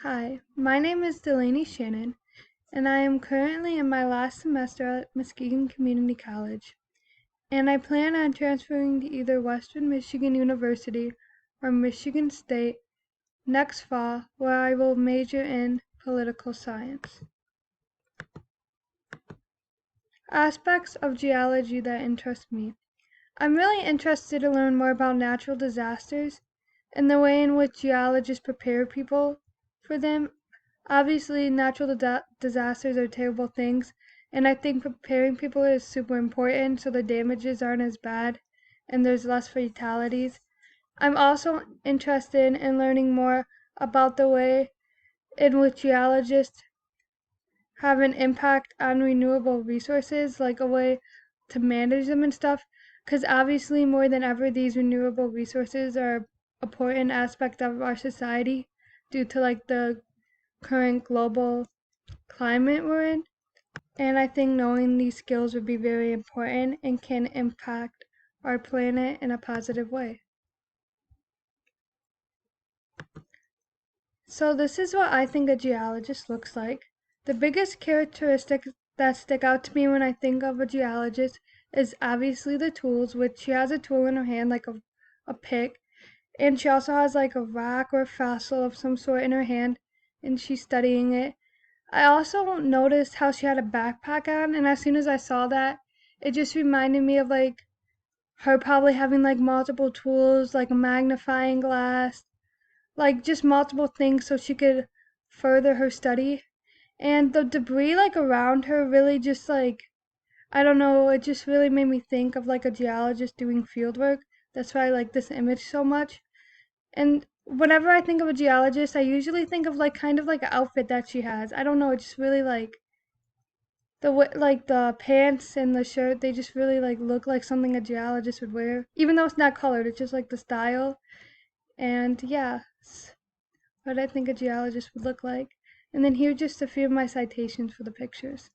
Hi, my name is Delaney Shannon, and I am currently in my last semester at Muskegon Community College, and I plan on transferring to either Western Michigan University or Michigan State next fall, where I will major in political science. Aspects of geology that interest me. I'm really interested to learn more about natural disasters and the way in which geologists prepare people for them. Obviously, natural disasters are terrible things, and I think preparing people is super important so the damages aren't as bad and there's less fatalities. I'm also interested in learning more about the way in which geologists have an impact on renewable resources, like a way to manage them and stuff, because obviously more than ever these renewable resources are an important aspect of our society due to like the current global climate we're in. And I think knowing these skills would be very important and can impact our planet in a positive way. So this is what I think a geologist looks like. The biggest characteristics that stick out to me when I think of a geologist is obviously the tools, which she has a tool in her hand like a pick, and she also has like a rock or fossil of some sort in her hand, and she's studying it. I also noticed how she had a backpack on, and as soon as I saw that, it just reminded me of like her probably having like multiple tools, like a magnifying glass, like just multiple things so she could further her study. And the debris like around her really just like, I don't know, it just really made me think of like a geologist doing field work. That's why I like this image so much. And whenever I think of a geologist, I usually think of like kind of like an outfit that she has. I don't know, it just really like like the pants and the shirt, they just really like look like something a geologist would wear. Even though it's not colored, it's just like the style. And yeah, it's what I think a geologist would look like. And then here are just a few of my citations for the pictures.